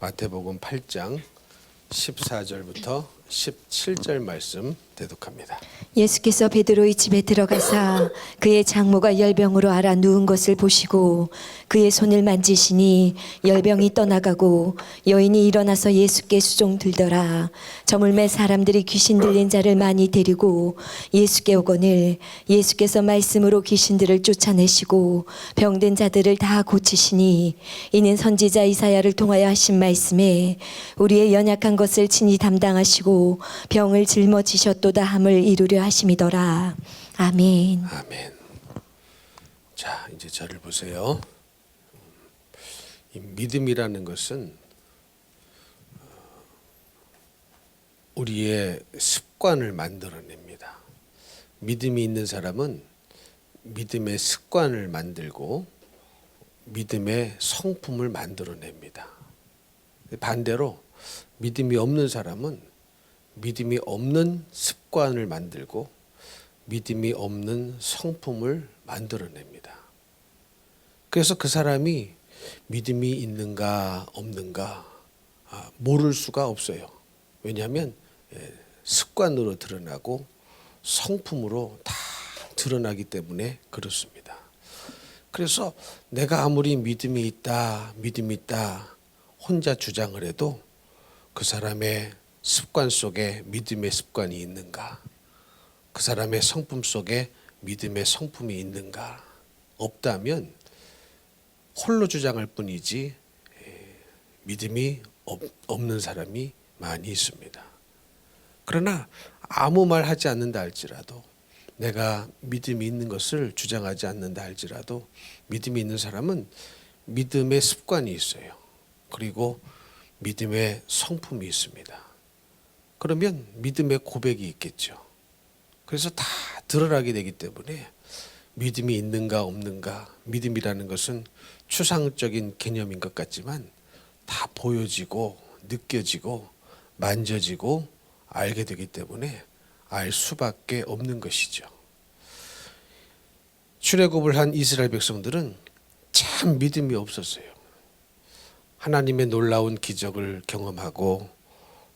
마태복음 8장 14절부터 17절 말씀 대독합니다. 예수께서 베드로의 집에 들어가사 그의 장모가 열병으로 앓아 누운 것을 보시고 그의 손을 만지시니 열병이 떠나가고 여인이 일어나서 예수께 수종들더라. 저물매 사람들이 귀신 들린 자를 많이 데리고 예수께 오거늘 예수께서 말씀으로 귀신들을 쫓아내시고 병든 자들을 다 고치시니 이는 선지자 이사야를 통하여 하신 말씀에 우리의 연약한 것을 친히 담당하시고 병을 짊어지셨도다 함을 이루려 하심이더라. 아멘. 아멘. 자, 이제 저를 보세요. 이 믿음이라는 것은 우리의 습관을 만들어냅니다. 믿음이 있는 사람은 믿음의 습관을 만들고 믿음의 성품을 만들어냅니다. 반대로 믿음이 없는 사람은 믿음이 없는 습관을 만들고 믿음이 없는 성품을 만들어냅니다. 그래서 그 사람이 믿음이 있는가 없는가 모를 수가 없어요. 왜냐하면 습관으로 드러나고 성품으로 다 드러나기 때문에 그렇습니다. 그래서 내가 아무리 믿음이 있다 혼자 주장을 해도 그 사람의 습관 속에 믿음의 습관이 있는가, 그 사람의 성품 속에 믿음의 성품이 있는가, 없다면 홀로 주장할 뿐이지 믿음이 없는 사람이 많이 있습니다. 그러나 아무 말 하지 않는다 할지라도, 내가 믿음이 있는 것을 주장하지 않는다 할지라도 믿음이 있는 사람은 믿음의 습관이 있어요. 그리고 믿음의 성품이 있습니다. 그러면 믿음의 고백이 있겠죠. 그래서 다 드러나게 되기 때문에 믿음이 있는가 없는가, 믿음이라는 것은 추상적인 개념인 것 같지만 다 보여지고 느껴지고 만져지고 알게 되기 때문에 알 수밖에 없는 것이죠. 출애굽을 한 이스라엘 백성들은 참 믿음이 없었어요. 하나님의 놀라운 기적을 경험하고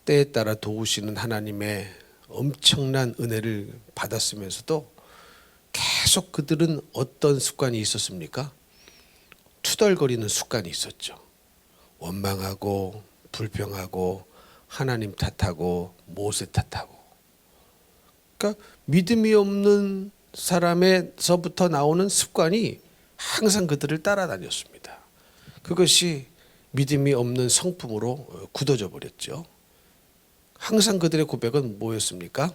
때에 따라 도우시는 하나님의 엄청난 은혜를 받았으면서도 계속 그들은 어떤 습관이 있었습니까? 투덜거리는 습관이 있었죠. 원망하고 불평하고 하나님 탓하고 모세 탓하고. 그러니까 믿음이 없는 사람에서부터 나오는 습관이 항상 그들을 따라다녔습니다. 그것이 믿음이 없는 성품으로 굳어져 버렸죠. 항상 그들의 고백은 뭐였습니까?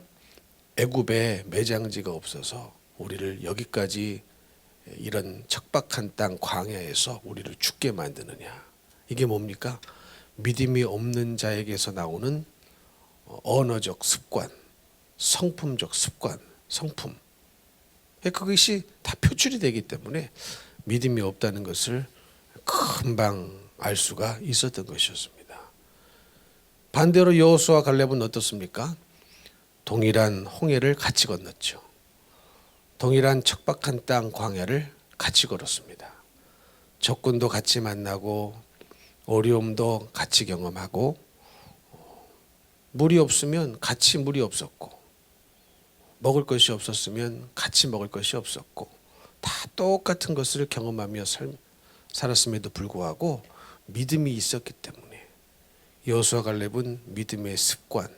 애굽에 매장지가 없어서 우리를 여기까지 이런 척박한 땅 광야에서 우리를 죽게 만드느냐. 이게 뭡니까? 믿음이 없는 자에게서 나오는 언어적 습관, 성품적 습관, 성품. 그것이 다 표출이 되기 때문에 믿음이 없다는 것을 금방 알 수가 있었던 것이었습니다. 반대로 여호수아 갈렙은 어떻습니까? 동일한 홍해를 같이 건넜죠. 동일한 척박한 땅 광야를 같이 걸었습니다. 적군도 같이 만나고 어려움도 같이 경험하고 물이 없으면 같이 물이 없었고 먹을 것이 없었으면 같이 먹을 것이 없었고 다 똑같은 것을 경험하며 살았음에도 불구하고 믿음이 있었기 때문에 여호수아 갈렙은 믿음의 습관,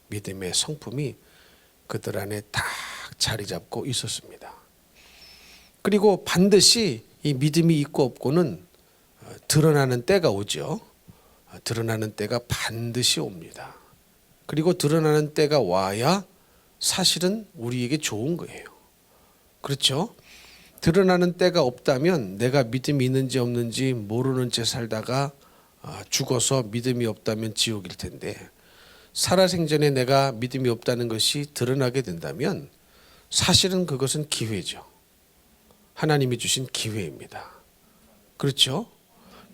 믿음의 성품이 그들 안에 딱 자리 잡고 있었습니다. 그리고 반드시 이 믿음이 있고 없고는 드러나는 때가 오죠. 드러나는 때가 반드시 옵니다. 그리고 드러나는 때가 와야 사실은 우리에게 좋은 거예요. 그렇죠? 드러나는 때가 없다면 내가 믿음이 있는지 없는지 모르는 채 살다가 죽어서 믿음이 없다면 지옥일 텐데, 살아생전에 내가 믿음이 없다는 것이 드러나게 된다면 사실은 그것은 기회죠. 하나님이 주신 기회입니다. 그렇죠?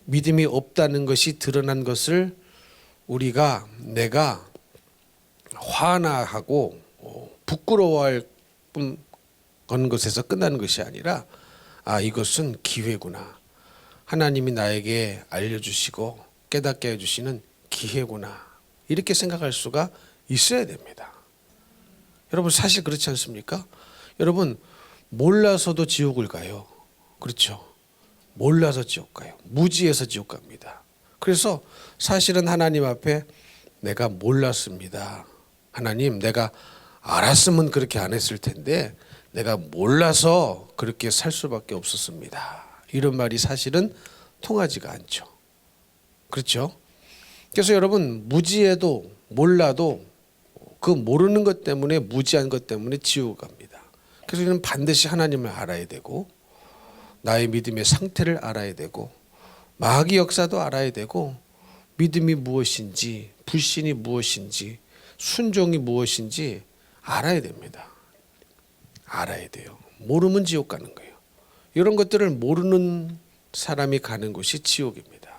믿음이 없다는 것이 드러난 것을 내가 화나하고 부끄러워할 그런 것에서 끝나는 것이 아니라 이것은 기회구나. 하나님이 나에게 알려주시고 깨닫게 해주시는 기회구나, 이렇게 생각할 수가 있어야 됩니다. 여러분 사실 그렇지 않습니까? 여러분 몰라서도 지옥을 가요. 그렇죠? 몰라서 지옥 가요. 무지해서 지옥 갑니다. 그래서 사실은 하나님 앞에 내가 몰랐습니다. 하나님, 내가 알았으면 그렇게 안 했을 텐데 내가 몰라서 그렇게 살 수밖에 없었습니다. 이런 말이 사실은 통하지가 않죠. 그렇죠? 그래서 여러분 무지해도 몰라도 그 모르는 것 때문에, 무지한 것 때문에 지옥 갑니다. 그래서 우리는 반드시 하나님을 알아야 되고 나의 믿음의 상태를 알아야 되고 마귀 역사도 알아야 되고 믿음이 무엇인지, 불신이 무엇인지, 순종이 무엇인지 알아야 됩니다. 알아야 돼요. 모르면 지옥 가는 거예요. 이런 것들을 모르는 사람이 가는 곳이 지옥입니다.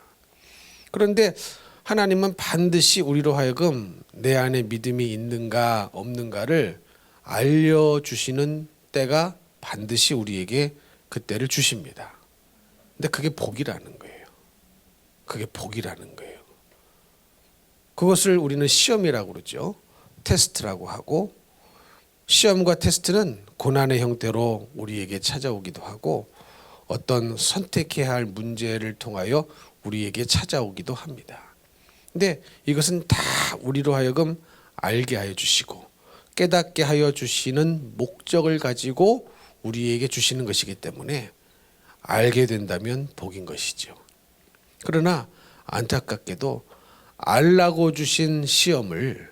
그런데 하나님은 반드시 우리로 하여금 내 안에 믿음이 있는가 없는가를 알려주시는 때가 반드시 우리에게 그때를 주십니다. 근데 그게 복이라는 거예요. 그게 복이라는 거예요. 그것을 우리는 시험이라고 그러죠. 테스트라고 하고, 시험과 테스트는 고난의 형태로 우리에게 찾아오기도 하고 어떤 선택해야 할 문제를 통하여 우리에게 찾아오기도 합니다. 근데 이것은 다 우리로 하여금 알게 하여 주시고 깨닫게 하여 주시는 목적을 가지고 우리에게 주시는 것이기 때문에 알게 된다면 복인 것이죠. 그러나 안타깝게도 알라고 주신 시험을,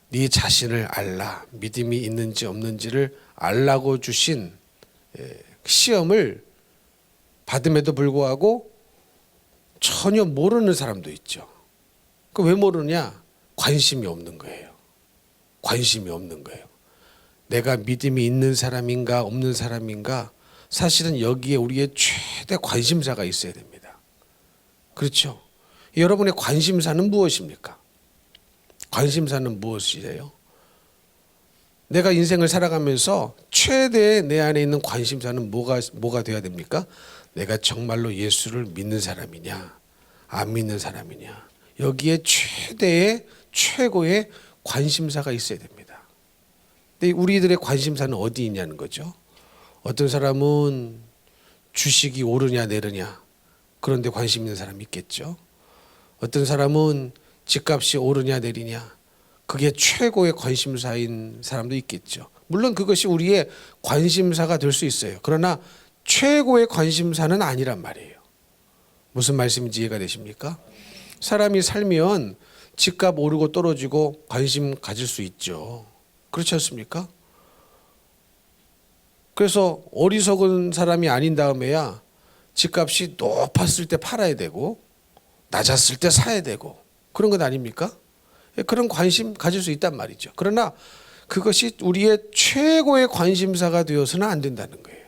네 자신을 알라, 믿음이 있는지 없는지를 알라고 주신 시험을 받음에도 불구하고 전혀 모르는 사람도 있죠. 그 왜 모르냐? 관심이 없는 거예요. 관심이 없는 거예요. 내가 믿음이 있는 사람인가 없는 사람인가, 사실은 여기에 우리의 최대 관심사가 있어야 됩니다. 그렇죠? 여러분의 관심사는 무엇입니까? 관심사는 무엇이에요? 내가 인생을 살아가면서 최대의 내 안에 있는 관심사는 뭐가 돼야 됩니까? 내가 정말로 예수를 믿는 사람이냐, 안 믿는 사람이냐, 여기에 최고의 관심사가 있어야 됩니다. 근데 우리들의 관심사는 어디 있냐는 거죠. 어떤 사람은 주식이 오르냐 내리냐, 그런데 관심 있는 사람이 있겠죠. 어떤 사람은 집값이 오르냐 내리냐, 그게 최고의 관심사인 사람도 있겠죠. 물론 그것이 우리의 관심사가 될 수 있어요. 그러나 최고의 관심사는 아니란 말이에요. 무슨 말씀인지 이해가 되십니까? 사람이 살면 집값 오르고 떨어지고 관심 가질 수 있죠. 그렇지 않습니까? 그래서 어리석은 사람이 아닌 다음에야 집값이 높았을 때 팔아야 되고 낮았을 때 사야 되고 그런 것 아닙니까? 그런 관심 가질 수 있단 말이죠. 그러나 그것이 우리의 최고의 관심사가 되어서는 안 된다는 거예요.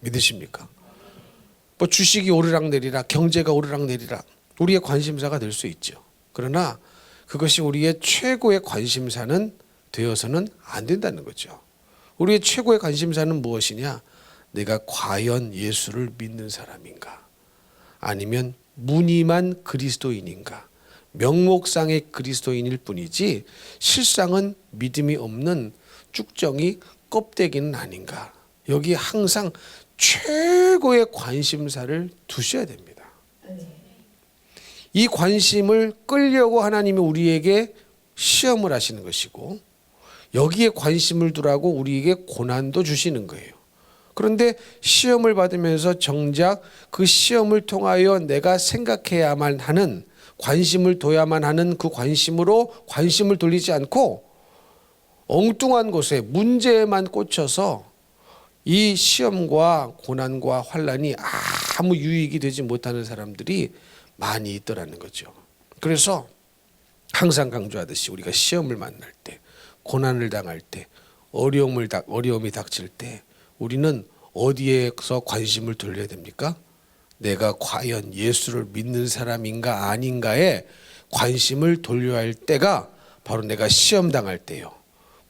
믿으십니까? 뭐 주식이 오르락내리락, 경제가 오르락내리락 우리의 관심사가 될 수 있죠. 그러나 그것이 우리의 최고의 관심사는 되어서는 안 된다는 거죠. 우리의 최고의 관심사는 무엇이냐? 내가 과연 예수를 믿는 사람인가? 아니면 무늬만 그리스도인인가? 명목상의 그리스도인일 뿐이지 실상은 믿음이 없는 쭉정이 껍데기는 아닌가? 여기 항상 최고의 관심사를 두셔야 됩니다. 이 관심을 끌려고 하나님이 우리에게 시험을 하시는 것이고 여기에 관심을 두라고 우리에게 고난도 주시는 거예요. 그런데 시험을 받으면서 정작 그 시험을 통하여 내가 생각해야만 하는, 관심을 둬야만 하는 그 관심으로 관심을 돌리지 않고 엉뚱한 곳에 문제에만 꽂혀서 이 시험과 고난과 환난이 아무 유익이 되지 못하는 사람들이 많이 있더라는 거죠. 그래서 항상 강조하듯이 우리가 시험을 만날 때, 고난을 당할 때, 어려움이 닥칠 때 우리는 어디에서 관심을 돌려야 됩니까? 내가 과연 예수를 믿는 사람인가 아닌가에 관심을 돌려야 할 때가 바로 내가 시험 당할 때요,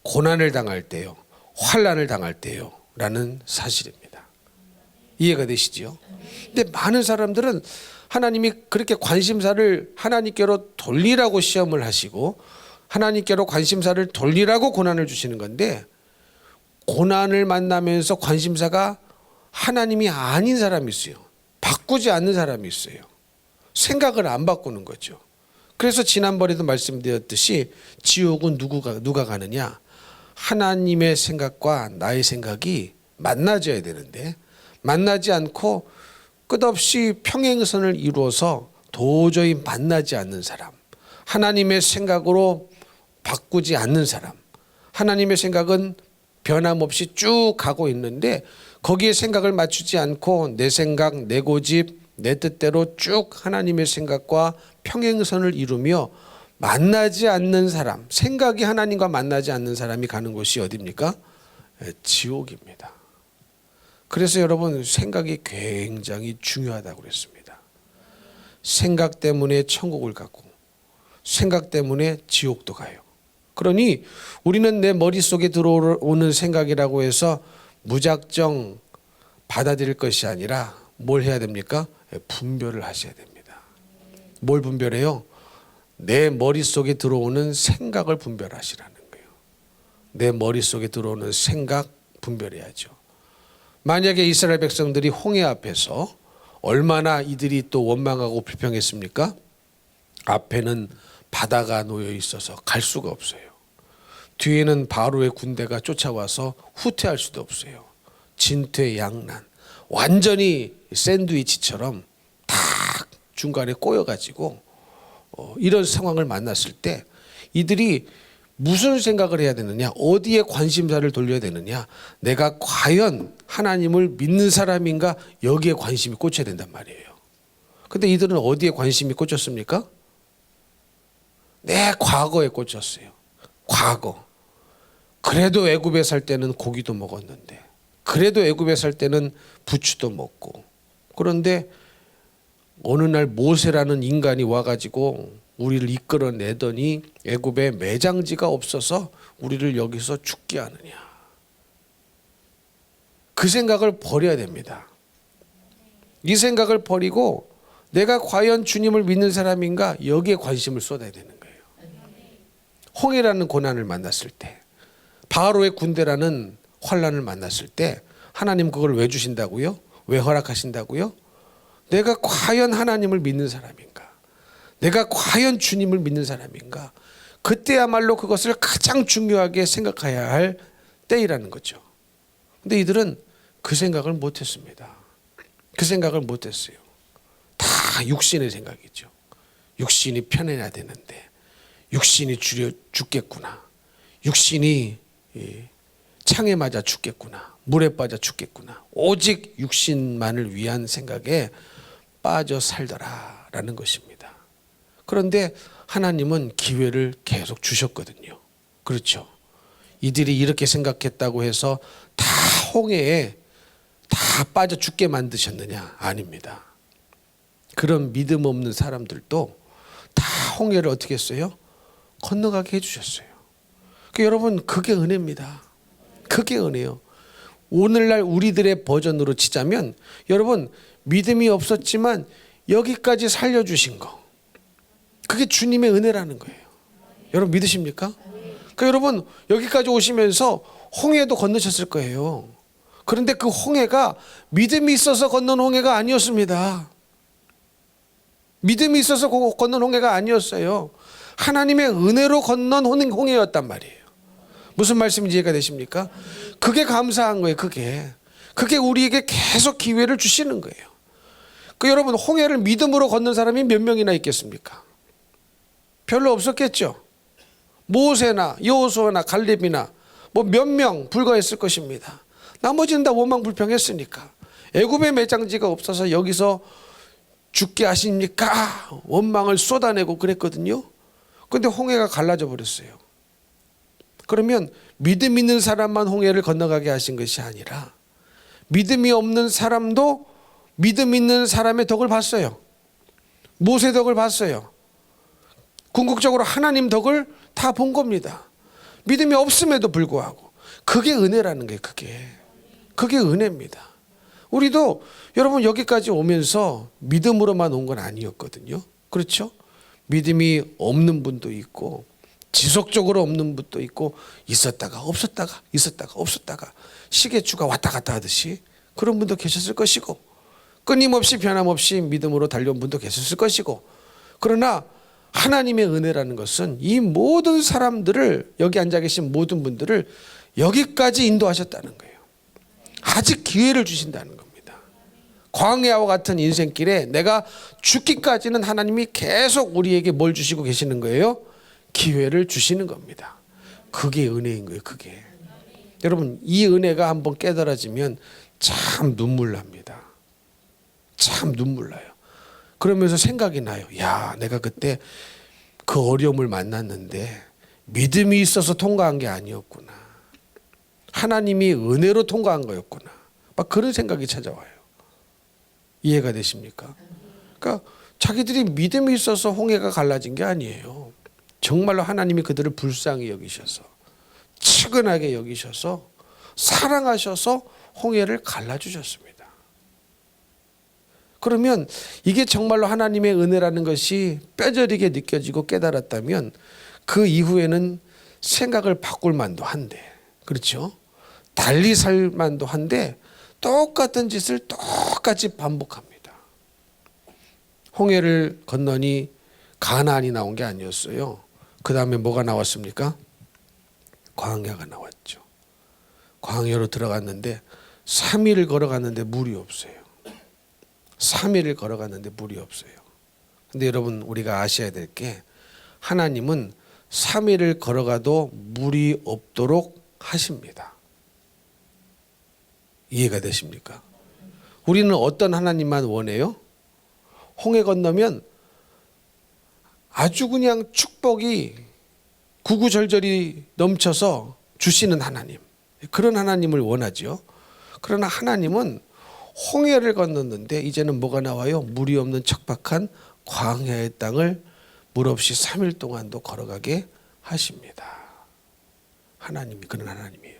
고난을 당할 때요, 환난을 당할 때요 라는 사실입니다. 이해가 되시죠? 근데 많은 사람들은 하나님이 그렇게 관심사를 하나님께로 돌리라고 시험을 하시고 하나님께로 관심사를 돌리라고 고난을 주시는 건데, 고난을 만나면서 관심사가 하나님이 아닌 사람이 있어요. 바꾸지 않는 사람이 있어요. 생각을 안 바꾸는 거죠. 그래서 지난번에도 말씀드렸듯이 지옥은 누가 가느냐? 하나님의 생각과 나의 생각이 만나져야 되는데 만나지 않고 끝없이 평행선을 이루어서 도저히 만나지 않는 사람, 하나님의 생각으로 바꾸지 않는 사람, 하나님의 생각은 변함없이 쭉 가고 있는데 거기에 생각을 맞추지 않고 내 생각, 내 고집, 내 뜻대로 쭉 하나님의 생각과 평행선을 이루며 만나지 않는 사람, 생각이 하나님과 만나지 않는 사람이 가는 곳이 어디입니까? 지옥입니다. 그래서 여러분, 생각이 굉장히 중요하다고 그랬습니다. 생각 때문에 천국을 가고 생각 때문에 지옥도 가요. 그러니 우리는 내 머릿속에 들어오는 생각이라고 해서 무작정 받아들일 것이 아니라 뭘 해야 됩니까? 분별을 하셔야 됩니다. 뭘 분별해요? 내 머릿속에 들어오는 생각을 분별하시라는 거예요. 내 머릿속에 들어오는 생각 분별해야죠. 만약에 이스라엘 백성들이 홍해 앞에서 얼마나 이들이 또 원망하고 불평했습니까? 앞에는 바다가 놓여 있어서 갈 수가 없어요. 뒤에는 바로의 군대가 쫓아와서 후퇴할 수도 없어요. 진퇴양난, 완전히 샌드위치처럼 딱 중간에 꼬여가지고 이런 상황을 만났을 때 이들이 무슨 생각을 해야 되느냐, 어디에 관심사를 돌려야 되느냐, 내가 과연 하나님을 믿는 사람인가, 여기에 관심이 꽂혀야 된단 말이에요. 근데 이들은 어디에 관심이 꽂혔습니까? 내 과거에 꽂혔어요. 과거. 그래도 애굽에 살 때는 고기도 먹었는데, 그래도 애굽에 살 때는 부추도 먹고, 그런데 어느 날 모세라는 인간이 와가지고 우리를 이끌어내더니 애굽에 매장지가 없어서 우리를 여기서 죽게 하느냐. 그 생각을 버려야 됩니다. 이 생각을 버리고 내가 과연 주님을 믿는 사람인가, 여기에 관심을 쏟아야 되는 거예요. 홍해라는 고난을 만났을 때, 바로의 군대라는 환난을 만났을 때 하나님 그걸 왜 주신다고요? 왜 허락하신다고요? 내가 과연 하나님을 믿는 사람인가? 내가 과연 주님을 믿는 사람인가? 그때야말로 그것을 가장 중요하게 생각해야 할 때이라는 거죠. 근데 이들은 그 생각을 못했습니다. 그 생각을 못했어요. 다 육신의 생각이죠. 육신이 편해야 되는데, 육신이 죽겠구나, 육신이 창에 맞아 죽겠구나, 물에 빠져 죽겠구나, 오직 육신만을 위한 생각에 빠져 살더라라는 것입니다. 그런데 하나님은 기회를 계속 주셨거든요. 그렇죠? 이들이 이렇게 생각했다고 해서 다 홍해에 다 빠져 죽게 만드셨느냐? 아닙니다. 그런 믿음 없는 사람들도 다 홍해를 어떻게 했어요? 건너가게 해주셨어요. 여러분, 그게 은혜입니다. 그게 은혜요. 오늘날 우리들의 버전으로 치자면, 여러분, 믿음이 없었지만 여기까지 살려주신 거, 그게 주님의 은혜라는 거예요. 여러분 믿으십니까? 그러니까 여러분, 여기까지 오시면서 홍해도 건너셨을 거예요. 그런데 그 홍해가 믿음이 있어서 건넌 홍해가 아니었습니다. 믿음이 있어서 건넌 홍해가 아니었어요. 하나님의 은혜로 건넌 홍해였단 말이에요. 무슨 말씀인지 이해가 되십니까? 그게 감사한 거예요. 그게 우리에게 계속 기회를 주시는 거예요. 여러분, 홍해를 믿음으로 건넌 사람이 몇 명이나 있겠습니까? 별로 없었겠죠. 모세나 여호수아나 갈렙이나 뭐 몇 명 불과했을 것입니다. 나머지는 다 원망불평했으니까. 애굽의 매장지가 없어서 여기서 죽게 하십니까? 원망을 쏟아내고 그랬거든요. 그런데 홍해가 갈라져 버렸어요. 그러면 믿음 있는 사람만 홍해를 건너가게 하신 것이 아니라 믿음이 없는 사람도 믿음 있는 사람의 덕을 봤어요. 모세 덕을 봤어요. 궁극적으로 하나님 덕을 다 본 겁니다. 믿음이 없음에도 불구하고. 그게 은혜라는 거예요. 그게 은혜입니다. 우리도 여러분 여기까지 오면서 믿음으로만 온 건 아니었거든요. 그렇죠? 믿음이 없는 분도 있고 지속적으로 없는 분도 있고 있었다가 없었다가 있었다가 없었다가 시계추가 왔다 갔다 하듯이 그런 분도 계셨을 것이고 끊임없이 변함없이 믿음으로 달려온 분도 계셨을 것이고 그러나 하나님의 은혜라는 것은 이 모든 사람들을 여기 앉아 계신 모든 분들을 여기까지 인도하셨다는 거예요. 아직 기회를 주신다는 겁니다. 광야와 같은 인생길에 내가 죽기까지는 하나님이 계속 우리에게 뭘 주시고 계시는 거예요? 기회를 주시는 겁니다. 그게 은혜인 거예요. 그게. 여러분 이 은혜가 한번 깨달아지면 참 눈물 납니다. 참 눈물 나요. 그러면서 생각이 나요. 야, 내가 그때 그 어려움을 만났는데 믿음이 있어서 통과한 게 아니었구나. 하나님이 은혜로 통과한 거였구나. 막 그런 생각이 찾아와요. 이해가 되십니까? 그러니까 자기들이 믿음이 있어서 홍해가 갈라진 게 아니에요. 정말로 하나님이 그들을 불쌍히 여기셔서 측은하게 여기셔서 사랑하셔서 홍해를 갈라주셨습니다. 그러면 이게 정말로 하나님의 은혜라는 것이 뼈저리게 느껴지고 깨달았다면 그 이후에는 생각을 바꿀 만도 한데, 그렇죠? 달리 살 만도 한데 똑같은 짓을 똑같이 반복합니다. 홍해를 건너니 가나안이 나온 게 아니었어요. 그 다음에 뭐가 나왔습니까? 광야가 나왔죠. 광야로 들어갔는데 3일을 걸어갔는데 물이 없어요. 3일을 걸어갔는데 물이 없어요. 근데 여러분 우리가 아셔야 될 게 하나님은 3일을 걸어가도 물이 없도록 하십니다. 이해가 되십니까? 우리는 어떤 하나님만 원해요? 홍해 건너면 아주 그냥 축복이 구구절절이 넘쳐서 주시는 하나님, 그런 하나님을 원하죠. 그러나 하나님은 홍해를 건넜는데 이제는 뭐가 나와요? 물이 없는 척박한 광야의 땅을 물 없이 3일 동안도 걸어가게 하십니다. 하나님이 그런 하나님이에요.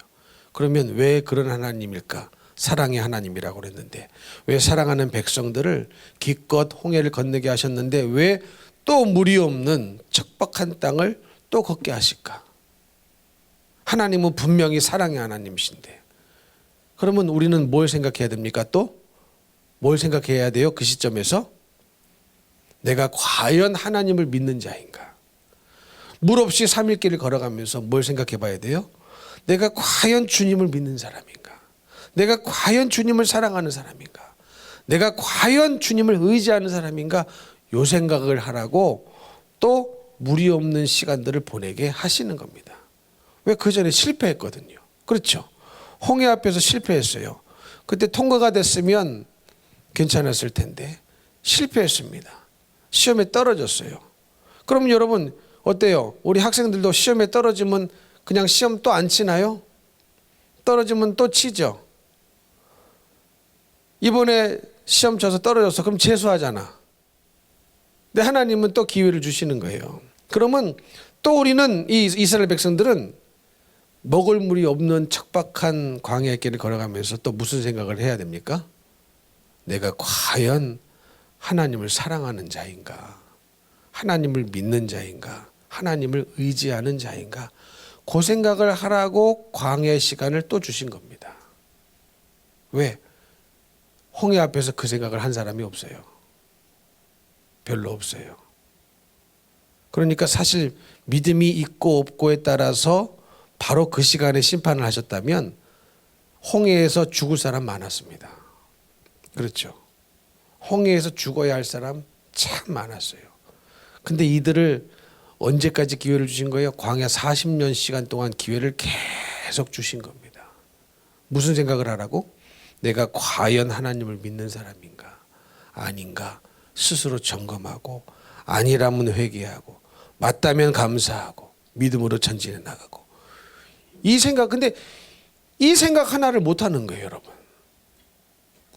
그러면 왜 그런 하나님일까? 사랑의 하나님이라고 그랬는데 왜 사랑하는 백성들을 기껏 홍해를 건너게 하셨는데 왜 또 물이 없는 척박한 땅을 또 걷게 하실까? 하나님은 분명히 사랑의 하나님이신데 그러면 우리는 뭘 생각해야 됩니까? 또 뭘 생각해야 돼요? 그 시점에서 내가 과연 하나님을 믿는 자인가? 물 없이 3일 길을 걸어가면서 뭘 생각해 봐야 돼요? 내가 과연 주님을 믿는 사람인가? 내가 과연 주님을 사랑하는 사람인가? 내가 과연 주님을 의지하는 사람인가? 요 생각을 하라고 또 물이 없는 시간들을 보내게 하시는 겁니다. 왜? 그 전에 실패했거든요. 그렇죠? 홍해 앞에서 실패했어요. 그때 통과가 됐으면 괜찮았을 텐데 실패했습니다. 시험에 떨어졌어요. 그럼 여러분 어때요? 우리 학생들도 시험에 떨어지면 그냥 시험 또 안 치나요? 떨어지면 또 치죠. 이번에 시험 쳐서 떨어졌어. 그럼 재수하잖아. 근데 하나님은 또 기회를 주시는 거예요. 그러면 또 우리는 이 이스라엘 백성들은 먹을 물이 없는 척박한 광야의 길을 걸어가면서 또 무슨 생각을 해야 됩니까? 내가 과연 하나님을 사랑하는 자인가? 하나님을 믿는 자인가? 하나님을 의지하는 자인가? 그 생각을 하라고 광야의 시간을 또 주신 겁니다. 왜? 홍해 앞에서 그 생각을 한 사람이 없어요. 별로 없어요. 그러니까 사실 믿음이 있고 없고에 따라서 바로 그 시간에 심판을 하셨다면 홍해에서 죽을 사람 많았습니다. 그렇죠. 홍해에서 죽어야 할 사람 참 많았어요. 근데 이들을 언제까지 기회를 주신 거예요? 광야 40년 시간 동안 기회를 계속 주신 겁니다. 무슨 생각을 하라고? 내가 과연 하나님을 믿는 사람인가 아닌가 스스로 점검하고 아니라면 회개하고 맞다면 감사하고 믿음으로 전진해 나가고 이 생각, 근데 이 생각 하나를 못하는 거예요.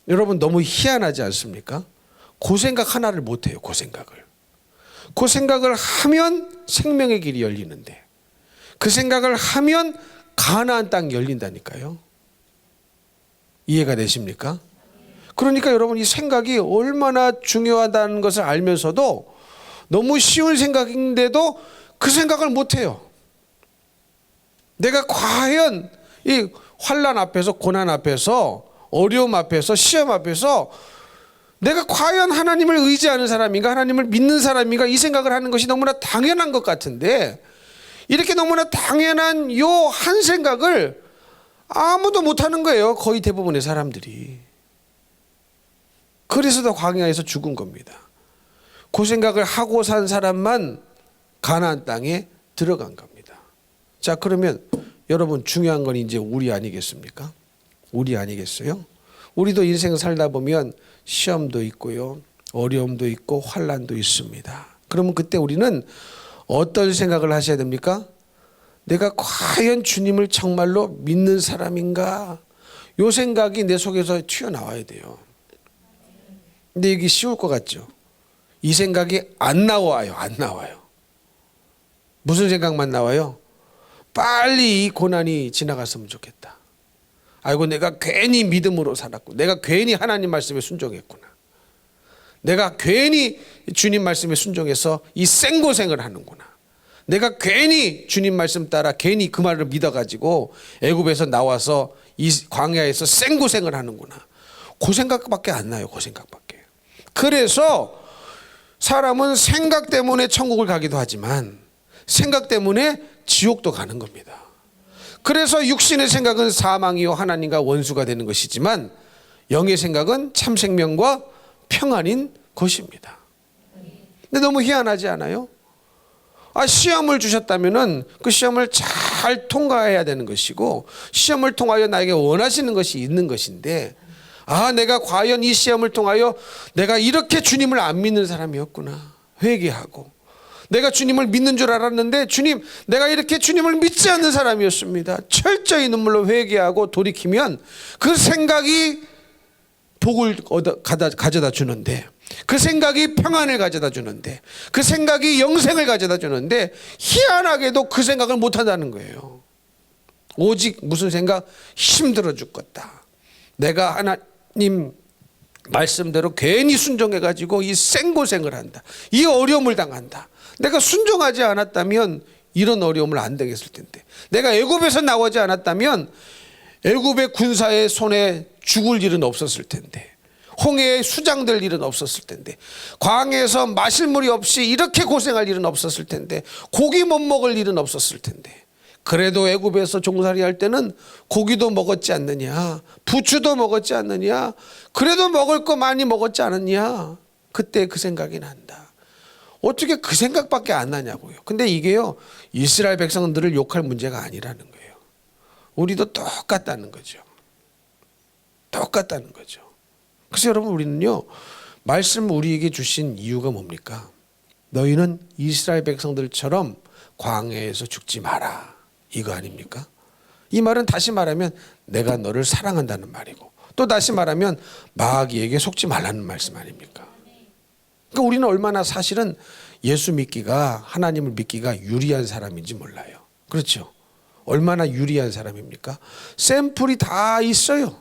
여러분 너무 희한하지 않습니까? 그 생각 하나를 못해요. 그 생각을 하면 생명의 길이 열리는데 그 생각을 하면 가나안 땅이 열린다니까요. 이해가 되십니까? 그러니까 여러분 이 생각이 얼마나 중요하다는 것을 알면서도 너무 쉬운 생각인데도 그 생각을 못해요. 내가 과연 이 환난 앞에서, 고난 앞에서, 어려움 앞에서, 시험 앞에서 내가 과연 하나님을 의지하는 사람인가, 하나님을 믿는 사람인가, 이 생각을 하는 것이 너무나 당연한 것 같은데, 이렇게 너무나 당연한 요 한 생각을 아무도 못하는 거예요. 거의 대부분의 사람들이. 그래서 더 광야에서 죽은 겁니다. 그 생각을 하고 산 사람만 가나안 땅에 들어간 겁니다. 자, 그러면 여러분 중요한 건 이제 우리 아니겠습니까? 우리 아니겠어요? 우리도 인생 살다 보면 시험도 있고요, 어려움도 있고 환난도 있습니다. 그러면 그때 우리는 어떤 생각을 하셔야 됩니까? 내가 과연 주님을 정말로 믿는 사람인가? 요 생각이 내 속에서 튀어나와야 돼요. 근데 이게 쉬울 것 같죠? 이 생각이 안 나와요. 안 나와요. 무슨 생각만 나와요? 빨리 이 고난이 지나갔으면 좋겠다. 아이고, 내가 괜히 믿음으로 살았고, 내가 괜히 하나님 말씀에 순종했구나. 내가 괜히 주님 말씀에 순종해서 이 생고생을 하는구나. 내가 괜히 주님 말씀 따라 괜히 그 말을 믿어가지고 애굽에서 나와서 이 광야에서 생고생을 하는구나. 그 생각밖에 안 나요. 그 생각밖에. 그래서 사람은 생각 때문에 천국을 가기도 하지만 생각 때문에 지옥도 가는 겁니다. 그래서 육신의 생각은 사망이요 하나님과 원수가 되는 것이지만 영의 생각은 참 생명과 평안인 것입니다. 근데 너무 희한하지 않아요? 시험을 주셨다면은 그 시험을 잘 통과해야 되는 것이고, 시험을 통하여 나에게 원하시는 것이 있는 것인데, 내가 과연 이 시험을 통하여 내가 이렇게 주님을 안 믿는 사람이었구나 회개하고, 내가 주님을 믿는 줄 알았는데 주님, 내가 이렇게 주님을 믿지 않는 사람이었습니다. 철저히 눈물로 회개하고 돌이키면 그 생각이 복을 가져다 주는데, 그 생각이 평안을 가져다 주는데, 그 생각이 영생을 가져다 주는데, 희한하게도 그 생각을 못 한다는 거예요. 오직 무슨 생각? 힘들어 죽겠다. 내가 하나님 말씀대로 괜히 순종해 가지고 이 생고생을 한다. 이 어려움을 당한다. 내가 순종하지 않았다면 이런 어려움을 안 당했을 텐데, 내가 애굽에서 나오지 않았다면 애굽의 군사의 손에 죽을 일은 없었을 텐데, 홍해에 수장될 일은 없었을 텐데, 광야에서 마실 물이 없이 이렇게 고생할 일은 없었을 텐데, 고기 못 먹을 일은 없었을 텐데, 그래도 애굽에서 종살이 할 때는 고기도 먹었지 않느냐, 부추도 먹었지 않느냐, 그래도 먹을 거 많이 먹었지 않았냐. 그때 그 생각이 난다. 어떻게 그 생각밖에 안 나냐고요. 근데 이게요, 이스라엘 백성들을 욕할 문제가 아니라는 거예요. 우리도 똑같다는 거죠. 똑같다는 거죠. 그래서 여러분, 우리는요, 말씀 우리에게 주신 이유가 뭡니까? 너희는 이스라엘 백성들처럼 광야에서 죽지 마라, 이거 아닙니까? 이 말은 다시 말하면 내가 너를 사랑한다는 말이고, 또 다시 말하면 마귀에게 속지 말라는 말씀 아닙니까? 그러니까 우리는 얼마나 사실은 예수 믿기가, 하나님을 믿기가 유리한 사람인지 몰라요. 그렇죠? 얼마나 유리한 사람입니까? 샘플이 다 있어요.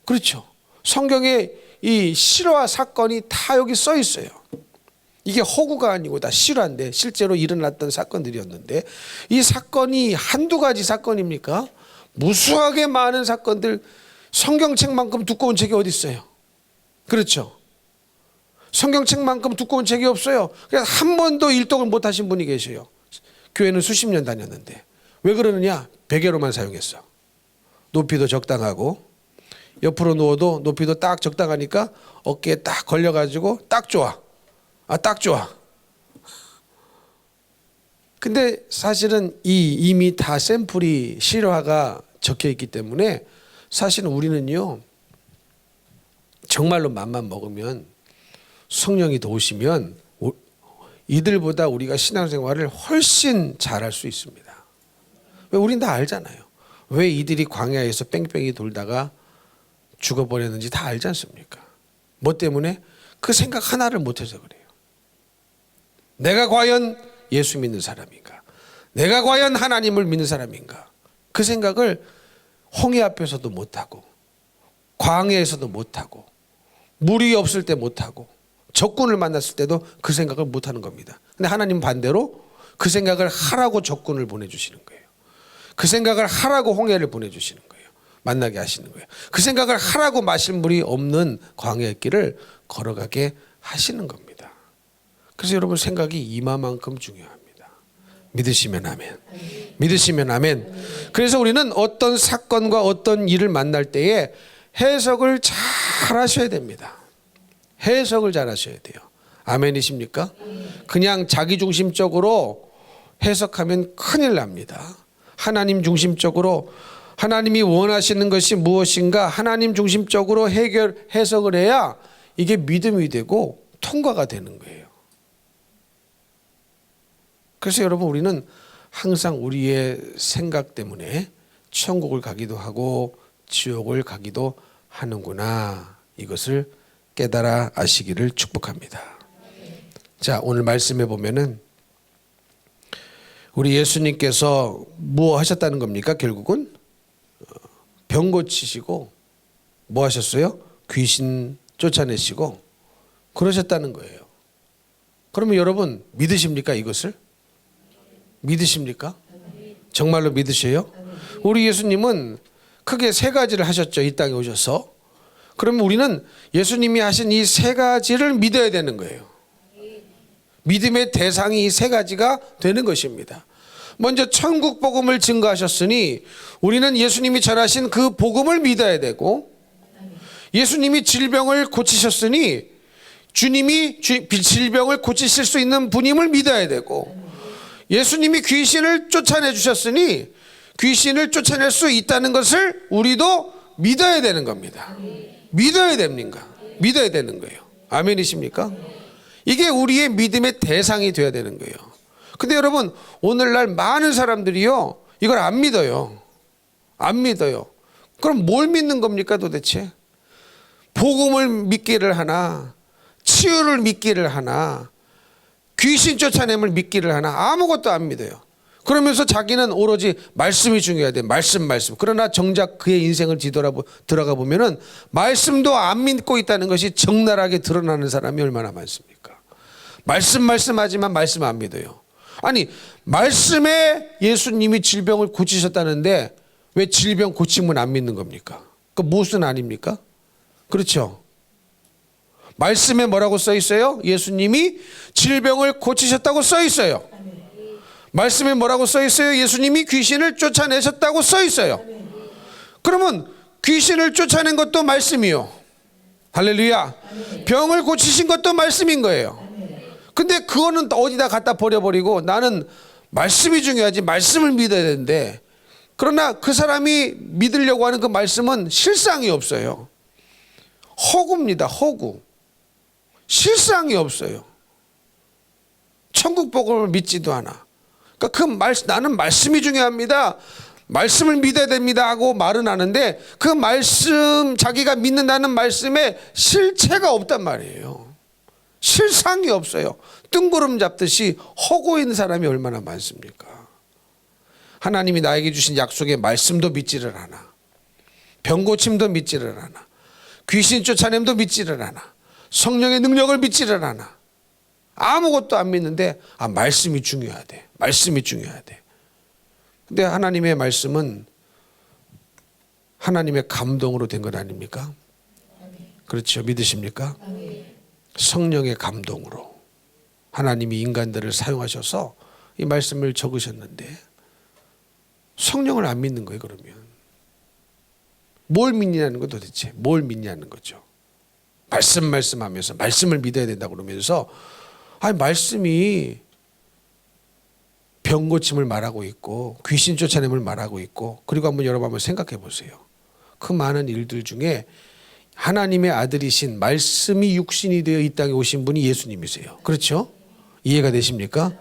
그렇죠? 성경에 이 실화 사건이 다 여기 써 있어요. 이게 허구가 아니고 다 실화인데, 실제로 일어났던 사건들이었는데, 이 사건이 한두 가지 사건입니까? 무수하게 많은 사건들, 성경책만큼 두꺼운 책이 어디 있어요? 그렇죠? 성경책만큼 두꺼운 책이 없어요. 그래서 한 번도 일독을 못 하신 분이 계셔요. 교회는 수십 년 다녔는데. 왜 그러느냐? 베개로만 사용했어. 높이도 적당하고, 옆으로 누워도 높이도 딱 적당하니까 어깨에 딱 걸려가지고 딱 좋아. 딱 좋아. 근데 사실은 이미 다 샘플이 실화가 적혀 있기 때문에 사실은 우리는요, 정말로 맘만 먹으면, 성령이 도우시면 이들보다 우리가 신앙생활을 훨씬 잘할 수 있습니다. 왜? 우린 다 알잖아요. 왜 이들이 광야에서 뺑뺑이 돌다가 죽어버렸는지 다 알지 않습니까? 뭐 때문에? 그 생각 하나를 못해서 그래요. 내가 과연 예수 믿는 사람인가? 내가 과연 하나님을 믿는 사람인가? 그 생각을 홍해 앞에서도 못하고, 광야에서도 못하고 물이 없을 때 못하고 적군을 만났을 때도 그 생각을 못하는 겁니다. 근데 하나님은 반대로 그 생각을 하라고 적군을 보내주시는 거예요. 그 생각을 하라고 홍해를 보내주시는 거예요. 만나게 하시는 거예요. 그 생각을 하라고 마실 물이 없는 광야의 길을 걸어가게 하시는 겁니다. 그래서 여러분 생각이 이마만큼 중요합니다. 믿으시면 아멘. 믿으시면 아멘. 그래서 우리는 어떤 사건과 어떤 일을 만날 때에 해석을 잘 하셔야 됩니다. 해석을 잘 하셔야 돼요. 아멘이십니까? 그냥 자기중심적으로 해석하면 큰일 납니다. 하나님 중심적으로 하나님이 원하시는 것이 무엇인가 하나님 중심적으로 해석을 해야 이게 믿음이 되고 통과가 되는 거예요. 그래서 여러분 우리는 항상 우리의 생각 때문에 천국을 가기도 하고 지옥을 가기도 하는구나. 이것을 깨달아 아시기를 축복합니다. 자, 오늘 말씀해 보면은 우리 예수님께서 뭐 하셨다는 겁니까? 결국은 병 고치시고 뭐 하셨어요? 귀신 쫓아내시고 그러셨다는 거예요. 그러면 여러분 믿으십니까? 이것을? 믿으십니까? 정말로 믿으세요? 우리 예수님은 크게 세 가지를 하셨죠. 이 땅에 오셔서. 그러면 우리는 예수님이 하신 이 세 가지를 믿어야 되는 거예요. 믿음의 대상이 이 세 가지가 되는 것입니다. 먼저 천국 복음을 증거하셨으니 우리는 예수님이 전하신 그 복음을 믿어야 되고, 예수님이 질병을 고치셨으니 주님이 질병을 고치실 수 있는 분임을 믿어야 되고, 예수님이 귀신을 쫓아내 주셨으니 귀신을 쫓아낼 수 있다는 것을 우리도 믿어야 되는 겁니다. 믿어야 됩니까? 믿어야 되는 거예요. 아멘이십니까? 이게 우리의 믿음의 대상이 되어야 되는 거예요. 근데 여러분 오늘날 많은 사람들이요 이걸 안 믿어요. 안 믿어요. 그럼 뭘 믿는 겁니까 도대체? 복음을 믿기를 하나, 치유를 믿기를 하나, 귀신 쫓아냄을 믿기를 하나, 아무것도 안 믿어요. 그러면서 자기는 오로지 말씀이 중요하대. 말씀. 그러나 정작 그의 인생을 들어가 보면은 말씀도 안 믿고 있다는 것이 적나라하게 드러나는 사람이 얼마나 많습니까? 말씀하지만 말씀 안 믿어요. 아니 말씀에 예수님이 질병을 고치셨다는데 왜 질병 고침은 안 믿는 겁니까? 그 무슨 아닙니까? 그렇죠? 말씀에 뭐라고 써 있어요? 예수님이 질병을 고치셨다고 써 있어요. 말씀에 뭐라고 써 있어요? 예수님이 귀신을 쫓아내셨다고 써 있어요. 그러면 귀신을 쫓아낸 것도 말씀이요. 할렐루야. 병을 고치신 것도 말씀인 거예요. 근데 그거는 어디다 갖다 버려버리고 나는 말씀이 중요하지, 말씀을 믿어야 되는데, 그러나 그 사람이 믿으려고 하는 그 말씀은 실상이 없어요. 허구입니다. 허구. 실상이 없어요. 천국 복음을 믿지도 않아. 그러니까 나는 말씀이 중요합니다, 말씀을 믿어야 됩니다 하고 말은 하는데 그 말씀, 자기가 믿는다는 말씀에 실체가 없단 말이에요. 실상이 없어요. 뜬구름 잡듯이 허구인 사람이 얼마나 많습니까? 하나님이 나에게 주신 약속의 말씀도 믿지를 않아. 병고침도 믿지를 않아. 귀신 쫓아냄도 믿지를 않아. 성령의 능력을 믿지를 않아. 아무것도 안 믿는데 말씀이 중요하대. 말씀이 중요하대. 근데 하나님의 말씀은 하나님의 감동으로 된 것 아닙니까? 그렇죠. 믿으십니까? 성령의 감동으로 하나님이 인간들을 사용하셔서 이 말씀을 적으셨는데 성령을 안 믿는 거예요. 그러면 뭘 믿냐는 거, 도대체 뭘 믿냐는 거죠. 말씀하면서 말씀을 믿어야 된다고 그러면서 말씀이 병 고침을 말하고 있고 귀신 쫓아냄을 말하고 있고, 그리고 여러분 한번 생각해 보세요. 그 많은 일들 중에 하나님의 아들이신 말씀이 육신이 되어 이 땅에 오신 분이 예수님이세요. 그렇죠? 이해가 되십니까?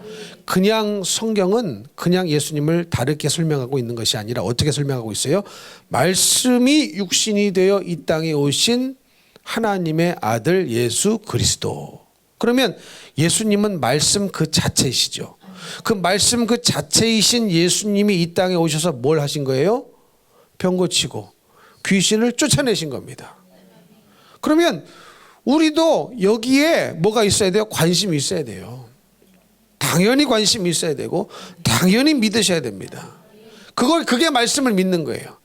그냥 성경은 그냥 예수님을 다르게 설명하고 있는 것이 아니라 어떻게 설명하고 있어요? 말씀이 육신이 되어 이 땅에 오신 하나님의 아들 예수 그리스도. 그러면 예수님은 말씀 그 자체이시죠. 그 말씀 그 자체이신 예수님이 이 땅에 오셔서 뭘 하신 거예요? 병 고치고 귀신을 쫓아내신 겁니다. 그러면 우리도 여기에 뭐가 있어야 돼요? 관심이 있어야 돼요. 당연히 관심이 있어야 되고 당연히 믿으셔야 됩니다. 그게 말씀을 믿는 거예요.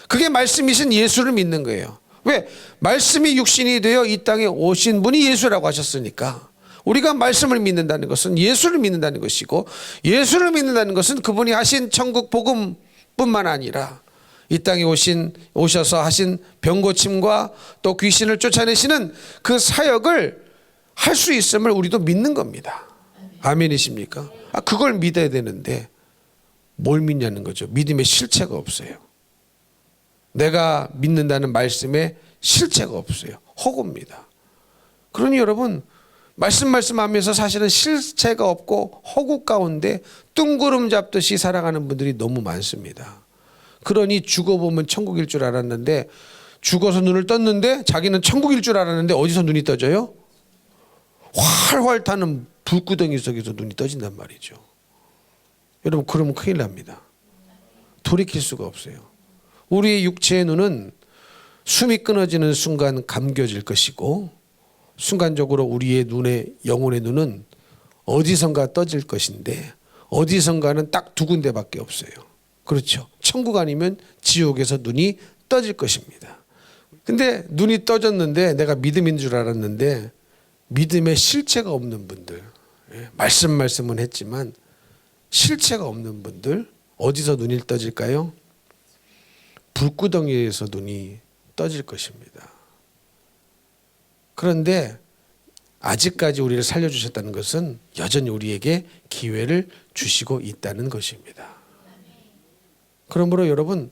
그게 말씀이신 예수를 믿는 거예요. 왜? 말씀이 육신이 되어 이 땅에 오신 분이 예수라고 하셨으니까 우리가 말씀을 믿는다는 것은 예수를 믿는다는 것이고, 예수를 믿는다는 것은 그분이 하신 천국 복음뿐만 아니라 이 땅에 오셔서 하신 병고침과 또 귀신을 쫓아내시는 그 사역을 할 수 있음을 우리도 믿는 겁니다. 아멘이십니까? 그걸 믿어야 되는데 뭘 믿냐는 거죠. 믿음의 실체가 없어요. 내가 믿는다는 말씀에 실체가 없어요. 허구입니다. 그러니 여러분, 말씀하면서 사실은 실체가 없고 허구 가운데 뚱구름 잡듯이 살아가는 분들이 너무 많습니다. 그러니 죽어보면 천국일 줄 알았는데, 죽어서 눈을 떴는데 자기는 천국일 줄 알았는데 어디서 눈이 떠져요? 활활 타는 불구덩이 속에서 눈이 떠진단 말이죠. 여러분, 그러면 큰일 납니다. 돌이킬 수가 없어요. 우리의 육체의 눈은 숨이 끊어지는 순간 감겨질 것이고, 순간적으로 우리의 영혼의 눈은 어디선가 떠질 것인데, 어디선가는 딱 두 군데밖에 없어요. 그렇죠. 천국 아니면 지옥에서 눈이 떠질 것입니다. 근데 눈이 떠졌는데 내가 믿음인 줄 알았는데 믿음의 실체가 없는 분들, 말씀은 했지만 실체가 없는 분들, 어디서 눈이 떠질까요? 불구덩이에서 눈이 떠질 것입니다. 그런데 아직까지 우리를 살려주셨다는 것은 여전히 우리에게 기회를 주시고 있다는 것입니다. 그러므로 여러분,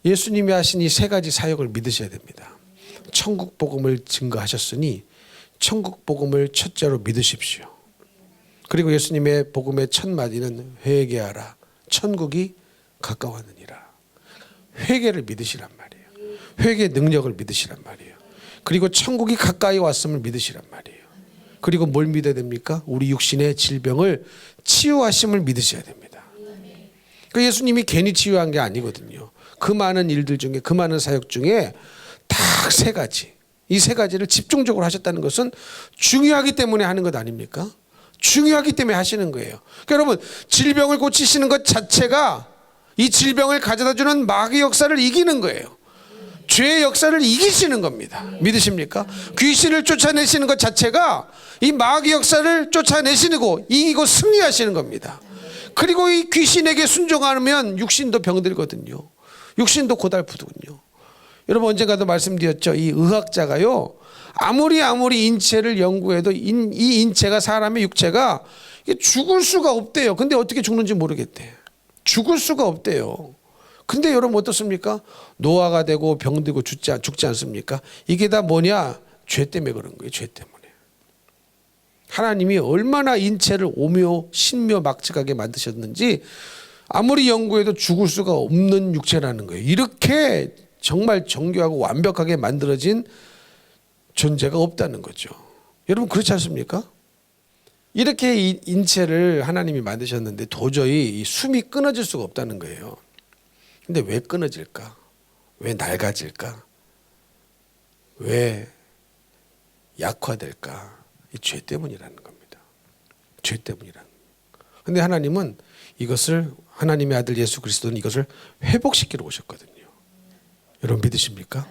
예수님이 하신 이 세 가지 사역을 믿으셔야 됩니다. 천국 복음을 증거하셨으니 천국 복음을 첫째로 믿으십시오. 그리고 예수님의 복음의 첫 마디는 회개하라, 천국이 가까웠느니라. 회개를 믿으시란 말이에요. 회개의 능력을 믿으시란 말이에요. 그리고 천국이 가까이 왔음을 믿으시란 말이에요. 그리고 뭘 믿어야 됩니까? 우리 육신의 질병을 치유하심을 믿으셔야 됩니다. 그 예수님이 괜히 치유한 게 아니거든요. 그 많은 일들 중에, 그 많은 사역 중에 딱 세 가지, 이 세 가지를 집중적으로 하셨다는 것은 중요하기 때문에 하는 것 아닙니까? 중요하기 때문에 하시는 거예요. 그러니까 여러분, 질병을 고치시는 것 자체가 이 질병을 가져다주는 마귀 역사를 이기는 거예요. 죄의 역사를 이기시는 겁니다. 믿으십니까? 귀신을 쫓아내시는 것 자체가 이 마귀 역사를 쫓아내시고 이기고 승리하시는 겁니다. 그리고 이 귀신에게 순종하면 육신도 병들거든요. 육신도 고달프더군요. 여러분, 언젠가도 말씀드렸죠. 이 의학자가요, 아무리 인체를 연구해도 이 인체가, 사람의 육체가 죽을 수가 없대요. 근데 어떻게 죽는지 모르겠대. 죽을 수가 없대요. 근데 여러분 어떻습니까? 노화가 되고 병들고 죽지 않습니까? 이게 다 뭐냐? 죄 때문에 그런 거예요. 죄 때문에. 하나님이 얼마나 인체를 오묘 신묘 막측하게 만드셨는지 아무리 연구해도 죽을 수가 없는 육체라는 거예요. 이렇게 정말 정교하고 완벽하게 만들어진 존재가 없다는 거죠. 여러분, 그렇지 않습니까? 이렇게 인체를 하나님이 만드셨는데 도저히 숨이 끊어질 수가 없다는 거예요. 근데 왜 끊어질까? 왜 낡아질까? 왜 약화될까? 이 죄 때문이라는 겁니다. 죄 때문이라는. 근데 하나님은 이것을, 하나님의 아들 예수 그리스도는 이것을 회복시키러 오셨거든요. 여러분 믿으십니까?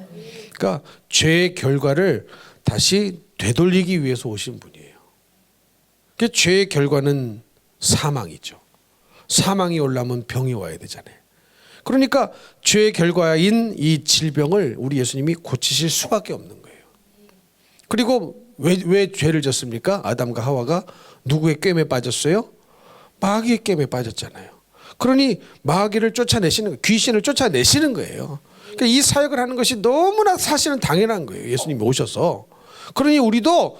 그러니까 죄의 결과를 다시 되돌리기 위해서 오신 분이에요. 그 죄의 결과는 사망이죠. 사망이 오려면 병이 와야 되잖아요. 그러니까 죄의 결과인 이 질병을 우리 예수님이 고치실 수밖에 없는 거예요. 그리고 왜 죄를 졌습니까? 아담과 하와가 누구의 꿰매 빠졌어요? 마귀의 꿰매 빠졌잖아요. 그러니 마귀를 쫓아내시는 거예요. 귀신을 쫓아내시는 거예요. 그러니까 이 사역을 하는 것이 너무나 사실은 당연한 거예요. 예수님이 오셔서. 그러니 우리도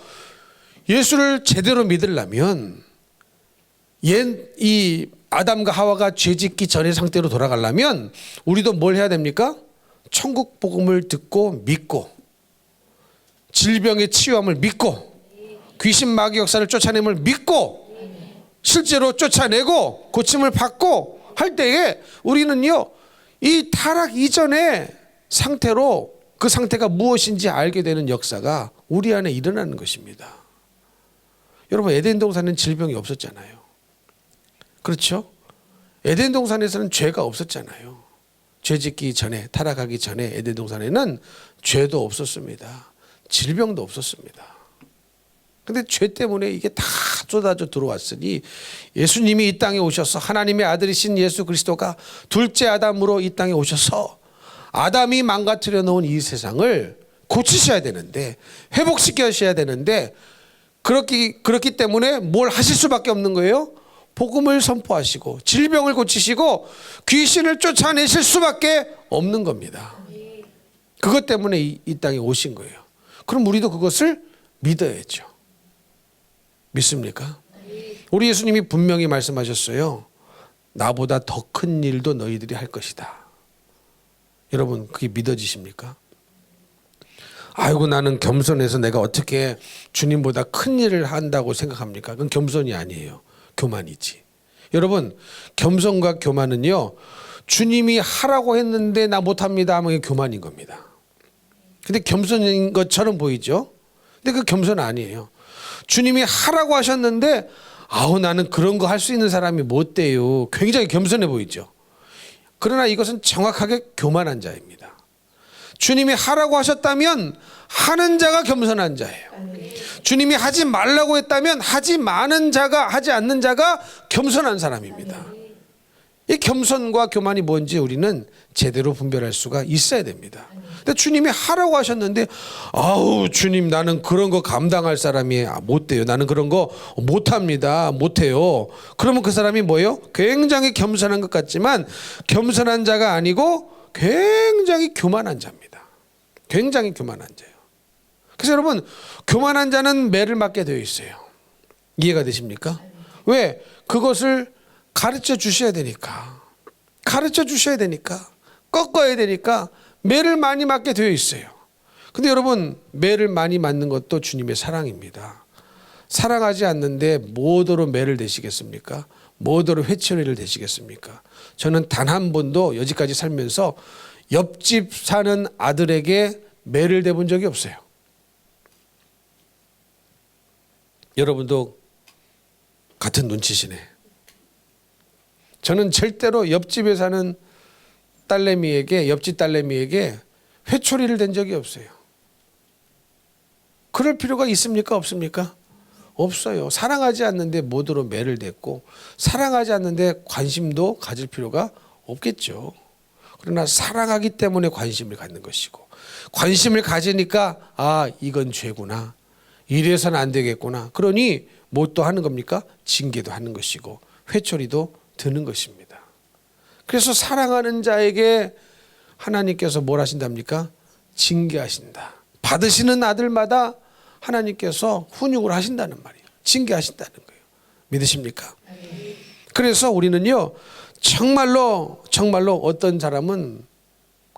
예수를 제대로 믿으려면 이 아담과 하와가 죄짓기 전의 상태로 돌아가려면 우리도 뭘 해야 됩니까? 천국 복음을 듣고 믿고, 질병의 치유함을 믿고, 귀신 마귀 역사를 쫓아냄을 믿고, 실제로 쫓아내고 고침을 받고 할 때에 우리는요, 이 타락 이전에 상태로 그 상태가 무엇인지 알게 되는 역사가 우리 안에 일어나는 것입니다. 여러분, 에덴 동산에는 질병이 없었잖아요. 그렇죠? 에덴 동산에서는 죄가 없었잖아요. 죄 짓기 전에, 타락하기 전에 에덴 동산에는 죄도 없었습니다. 질병도 없었습니다. 근데 죄 때문에 이게 다 쏟아져 들어왔으니 예수님이 이 땅에 오셔서 하나님의 아들이신 예수 그리스도가 둘째 아담으로 이 땅에 오셔서 아담이 망가뜨려 놓은 이 세상을 고치셔야 되는데, 회복시켜셔야 되는데, 그렇기 때문에 뭘 하실 수밖에 없는 거예요? 복음을 선포하시고 질병을 고치시고 귀신을 쫓아내실 수밖에 없는 겁니다. 그것 때문에 이 땅에 오신 거예요. 그럼 우리도 그것을 믿어야죠. 믿습니까? 우리 예수님이 분명히 말씀하셨어요. 나보다 더 큰 일도 너희들이 할 것이다. 여러분, 그게 믿어지십니까? 아이고, 나는 겸손해서 내가 어떻게 주님보다 큰 일을 한다고 생각합니까? 그건 겸손이 아니에요. 교만이지. 여러분, 겸손과 교만은요, 주님이 하라고 했는데 나 못합니다 하면 그게 교만인 겁니다. 근데 겸손인 것처럼 보이죠? 근데 그 겸손 아니에요. 주님이 하라고 하셨는데 아우, 나는 그런 거 할 수 있는 사람이 못 돼요. 굉장히 겸손해 보이죠? 그러나 이것은 정확하게 교만한 자입니다. 주님이 하라고 하셨다면 하는 자가 겸손한 자예요. 주님이 하지 말라고 했다면 하지 않는 자가 겸손한 사람입니다. 이 겸손과 교만이 뭔지 우리는 제대로 분별할 수가 있어야 됩니다. 근데 주님이 하라고 하셨는데 아우, 주님, 나는 그런 거 감당할 사람이 못 돼요. 나는 그런 거 못합니다. 못해요. 그러면 그 사람이 뭐예요? 굉장히 겸손한 것 같지만 겸손한 자가 아니고 굉장히 교만한 자입니다. 굉장히 교만한 자예요. 그래서 여러분, 교만한 자는 매를 맞게 되어 있어요. 이해가 되십니까? 왜? 그것을 가르쳐 주셔야 되니까. 가르쳐 주셔야 되니까. 꺾어야 되니까 매를 많이 맞게 되어 있어요. 근데 여러분, 매를 많이 맞는 것도 주님의 사랑입니다. 사랑하지 않는데 뭐더러 매를 대시겠습니까? 뭐더러 회초리를 대시겠습니까? 저는 단 한 번도 여지까지 살면서 옆집 사는 아들에게 매를 대본 적이 없어요. 여러분도 같은 눈치시네. 저는 절대로 옆집에 사는 옆집 딸내미에게 회초리를 댄 적이 없어요. 그럴 필요가 있습니까? 없습니까? 없어요. 사랑하지 않는데 뭐더러 매를 댔고 사랑하지 않는데 관심도 가질 필요가 없겠죠. 그러나 사랑하기 때문에 관심을 갖는 것이고 관심을 가지니까 아, 이건 죄구나. 이래서는 안 되겠구나. 그러니 뭐 또 하는 겁니까? 징계도 하는 것이고 회초리도 드는 것입니다. 그래서 사랑하는 자에게 하나님께서 뭘 하신답니까? 징계하신다. 받으시는 아들마다 하나님께서 훈육을 하신다는 말이에요. 징계하신다는 거예요. 믿으십니까? 그래서 우리는요, 정말로 어떤 사람은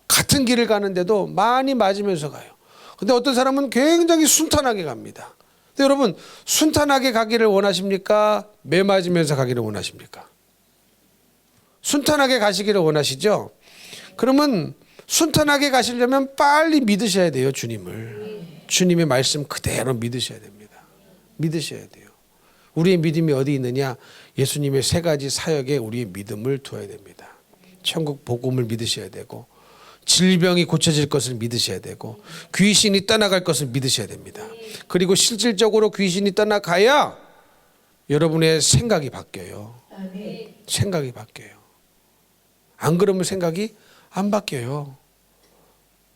같은 길을 가는데도 많이 맞으면서 가요. 근데 어떤 사람은 굉장히 순탄하게 갑니다. 근데 여러분, 순탄하게 가기를 원하십니까? 매 맞으면서 가기를 원하십니까? 순탄하게 가시기를 원하시죠? 그러면 순탄하게 가시려면 빨리 믿으셔야 돼요, 주님을. 주님의 말씀 그대로 믿으셔야 됩니다. 믿으셔야 돼요. 우리의 믿음이 어디 있느냐? 예수님의 세 가지 사역에 우리의 믿음을 두어야 됩니다. 천국 복음을 믿으셔야 되고, 질병이 고쳐질 것을 믿으셔야 되고, 귀신이 떠나갈 것을 믿으셔야 됩니다. 그리고 실질적으로 귀신이 떠나가야 여러분의 생각이 바뀌어요. 생각이 바뀌어요. 안 그러면 생각이 안 바뀌어요.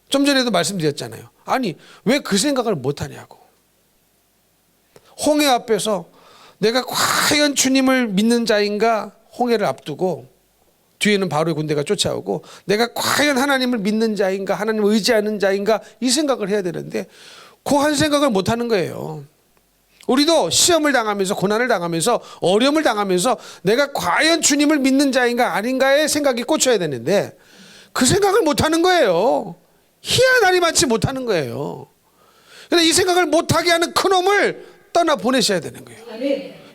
좀 전에도 말씀드렸잖아요. 아니, 왜 그 생각을 못하냐고. 홍해 앞에서 내가 과연 주님을 믿는 자인가? 홍해를 앞두고 뒤에는 바로의 군대가 쫓아오고 내가 과연 하나님을 믿는 자인가? 하나님을 의지하는 자인가? 이 생각을 해야 되는데 그 한 생각을 못하는 거예요. 우리도 시험을 당하면서 고난을 당하면서 어려움을 당하면서 내가 과연 주님을 믿는 자인가 아닌가의 생각이 꽂혀야 되는데 그 생각을 못하는 거예요. 희한하리 많지 못하는 거예요. 근데 이 생각을 못하게 하는 큰 놈을 떠나 보내셔야 되는 거예요.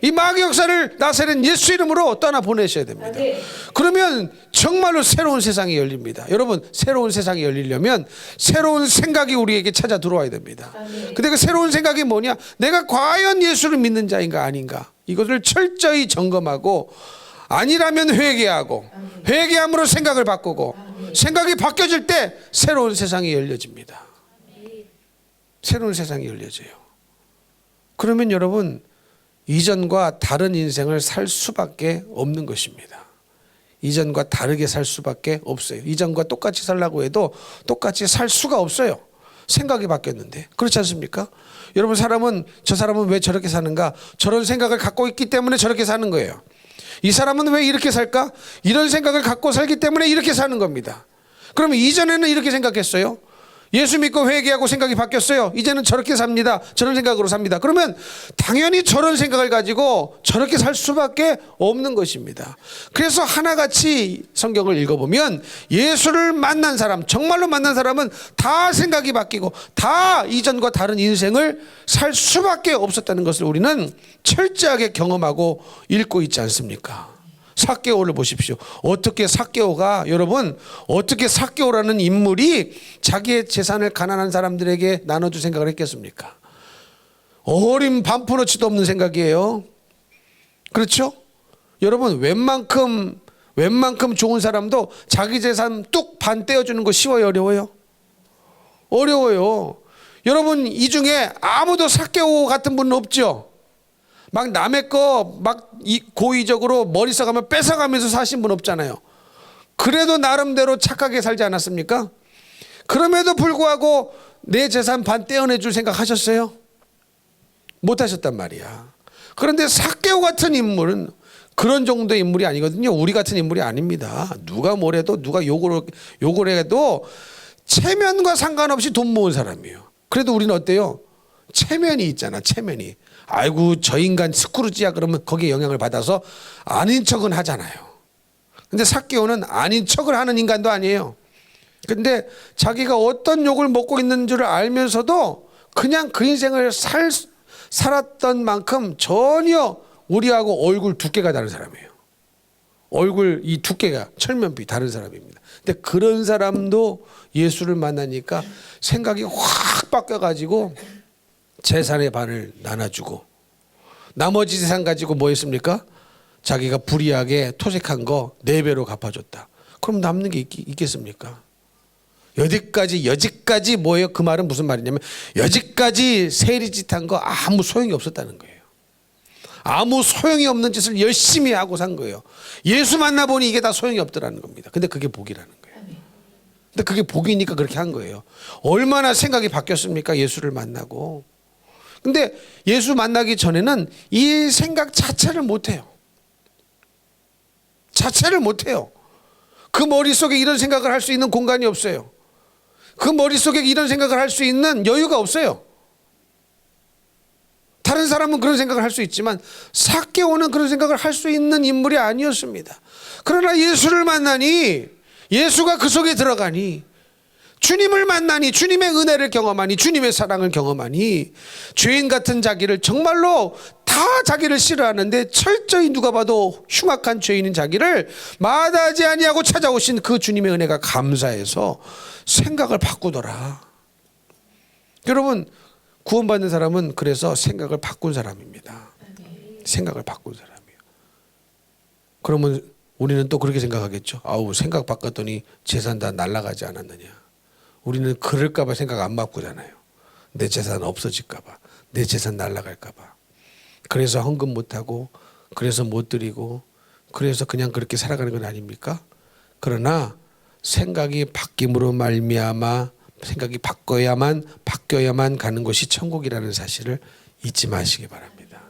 이 마귀 역사를 나사렛 예수 이름으로 떠나 보내셔야 됩니다. 그러면 정말로 새로운 세상이 열립니다. 여러분, 새로운 세상이 열리려면 새로운 생각이 우리에게 찾아 들어와야 됩니다. 근데 그 새로운 생각이 뭐냐? 내가 과연 예수를 믿는 자인가 아닌가? 이것을 철저히 점검하고, 아니라면 회개하고, 회개함으로 생각을 바꾸고, 생각이 바뀌어질 때 새로운 세상이 열려집니다. 새로운 세상이 열려져요. 그러면 여러분, 이전과 다른 인생을 살 수밖에 없는 것입니다. 이전과 다르게 살 수밖에 없어요. 이전과 똑같이 살라고 해도 똑같이 살 수가 없어요. 생각이 바뀌었는데. 그렇지 않습니까? 여러분, 저 사람은 왜 저렇게 사는가? 저런 생각을 갖고 있기 때문에 저렇게 사는 거예요. 이 사람은 왜 이렇게 살까? 이런 생각을 갖고 살기 때문에 이렇게 사는 겁니다. 그러면 이전에는 이렇게 생각했어요. 예수 믿고 회개하고 생각이 바뀌었어요. 이제는 저렇게 삽니다. 저런 생각으로 삽니다. 그러면 당연히 저런 생각을 가지고 저렇게 살 수밖에 없는 것입니다. 그래서 하나같이 성경을 읽어보면 예수를 만난 사람, 정말로 만난 사람은 다 생각이 바뀌고 다 이전과 다른 인생을 살 수밖에 없었다는 것을 우리는 철저하게 경험하고 읽고 있지 않습니까? 삭개오를 보십시오. 어떻게 삭개오가, 여러분, 어떻게 삭개오라는 인물이 자기의 재산을 가난한 사람들에게 나눠줄 생각을 했겠습니까? 어림 반푼어치도 없는 생각이에요. 그렇죠? 여러분, 웬만큼 좋은 사람도 자기 재산 뚝 반 떼어주는 거 쉬워요, 어려워요? 어려워요. 여러분, 이 중에 아무도 삭개오 같은 분은 없죠? 막 남의 거 막 고의적으로 머리 써가면 뺏어가면서 사신 분 없잖아요. 그래도 나름대로 착하게 살지 않았습니까? 그럼에도 불구하고 내 재산 반 떼어내줄 생각 하셨어요? 못하셨단 말이야. 그런데 삭개오 같은 인물은 그런 정도의 인물이 아니거든요. 우리 같은 인물이 아닙니다. 누가 뭐래도, 누가 욕을 해도 체면과 상관없이 돈 모은 사람이에요. 그래도 우리는 어때요? 체면이 있잖아, 체면이. 아이고, 저 인간 스크루지야 그러면 거기에 영향을 받아서 아닌 척은 하잖아요. 근데 삭개오는 아닌 척을 하는 인간도 아니에요. 근데 자기가 어떤 욕을 먹고 있는 줄 알면서도 그냥 그 인생을 살았던 만큼 전혀 우리하고 얼굴 두께가 다른 사람이에요. 얼굴 이 두께가 철면비 다른 사람입니다. 근데 그런 사람도 예수를 만나니까 생각이 확 바뀌어가지고 재산의 반을 나눠주고, 나머지 재산 가지고 뭐 했습니까? 자기가 불이하게 토색한 거 4배로 갚아줬다. 그럼 남는 게 있겠습니까? 여지까지 뭐예요? 그 말은 무슨 말이냐면 여지까지 세리짓한 거 아무 소용이 없었다는 거예요. 아무 소용이 없는 짓을 열심히 하고 산 거예요. 예수 만나보니 이게 다 소용이 없더라는 겁니다. 근데 그게 복이라는 거예요. 근데 그게 복이니까 그렇게 한 거예요. 얼마나 생각이 바뀌었습니까? 예수를 만나고. 근데 예수 만나기 전에는 이 생각 자체를 못해요. 자체를 못해요. 그 머릿속에 이런 생각을 할 수 있는 공간이 없어요. 그 머릿속에 이런 생각을 할 수 있는 여유가 없어요. 다른 사람은 그런 생각을 할 수 있지만 삭개오는 그런 생각을 할 수 있는 인물이 아니었습니다. 그러나 예수를 만나니, 예수가 그 속에 들어가니, 주님을 만나니, 주님의 은혜를 경험하니, 주님의 사랑을 경험하니, 죄인 같은 자기를, 정말로 다 자기를 싫어하는데 철저히 누가 봐도 흉악한 죄인인 자기를 마다하지 아니하고 찾아오신 그 주님의 은혜가 감사해서 생각을 바꾸더라. 여러분, 구원받는 사람은 그래서 생각을 바꾼 사람입니다. 생각을 바꾼 사람이에요. 그러면 우리는 또 그렇게 생각하겠죠. 아우, 생각 바꿨더니 재산 다 날아가지 않았느냐. 우리는 그럴까 봐 생각 안 바꾸잖아요. 내 재산 없어질까 봐, 내 재산 날아갈까 봐. 그래서 헌금 못하고, 그래서 못 드리고, 그래서 그냥 그렇게 살아가는 건 아닙니까? 그러나 생각이 바뀜으로 말미암아 생각이 바뀌어야만 가는 곳이 천국이라는 사실을 잊지 마시기 바랍니다.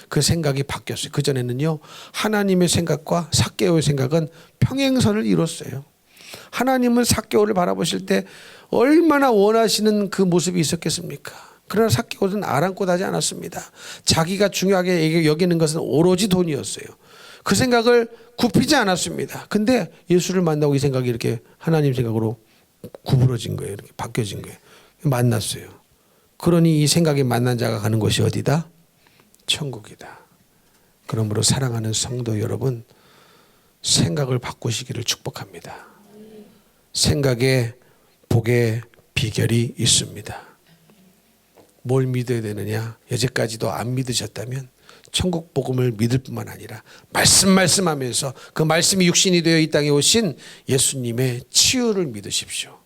그 생각이 바뀌었어요. 그전에는요, 하나님의 생각과 삭개오의 생각은 평행선을 이뤘어요. 하나님은 삭개오를 바라보실 때 얼마나 원하시는 그 모습이 있었겠습니까? 그러나 삭개오는 아랑곳하지 않았습니다. 자기가 중요하게 여기는 것은 오로지 돈이었어요. 그 생각을 굽히지 않았습니다. 근데 예수를 만나고 이 생각이 이렇게 하나님 생각으로 구부러진 거예요. 이렇게 바뀌어진 거예요. 만났어요. 그러니 이 생각이 만난 자가 가는 곳이 어디다? 천국이다. 그러므로 사랑하는 성도 여러분, 생각을 바꾸시기를 축복합니다. 생각에 복의 비결이 있습니다. 뭘 믿어야 되느냐? 여태까지도 안 믿으셨다면 천국 복음을 믿을 뿐만 아니라 말씀하면서 그 말씀이 육신이 되어 이 땅에 오신 예수님의 치유를 믿으십시오.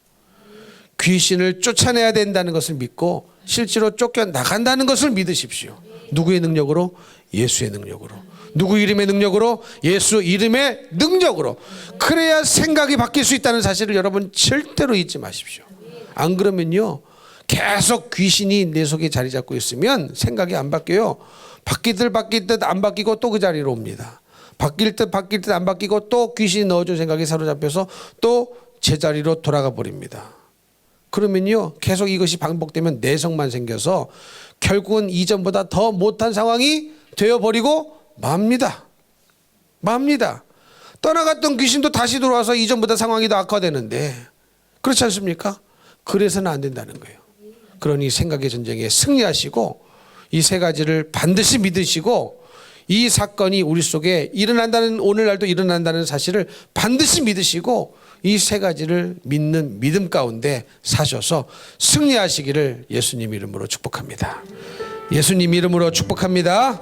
귀신을 쫓아내야 된다는 것을 믿고 실제로 쫓겨나간다는 것을 믿으십시오. 누구의 능력으로? 예수의 능력으로. 누구 이름의 능력으로? 예수 이름의 능력으로. 그래야 생각이 바뀔 수 있다는 사실을 여러분 절대로 잊지 마십시오. 안 그러면요, 계속 귀신이 내 속에 자리 잡고 있으면 생각이 안 바뀌어요. 바뀔 듯 안 바뀌고 또 그 자리로 옵니다. 바뀔 듯 안 바뀌고 또 귀신이 넣어준 생각에 사로잡혀서 또 제자리로 돌아가 버립니다. 그러면요, 계속 이것이 반복되면 내성만 생겨서 결국은 이전보다 더 못한 상황이 되어버리고 맙니다. 떠나갔던 귀신도 다시 들어와서 이전보다 상황이 더 악화되는데, 그렇지 않습니까? 그래서는 안 된다는 거예요. 그러니 생각의 전쟁에 승리하시고 이 세 가지를 반드시 믿으시고, 이 사건이 우리 속에 일어난다는, 오늘날도 일어난다는 사실을 반드시 믿으시고 이 세 가지를 믿는 믿음 가운데 사셔서 승리하시기를 예수님 이름으로 축복합니다. 예수님 이름으로 축복합니다.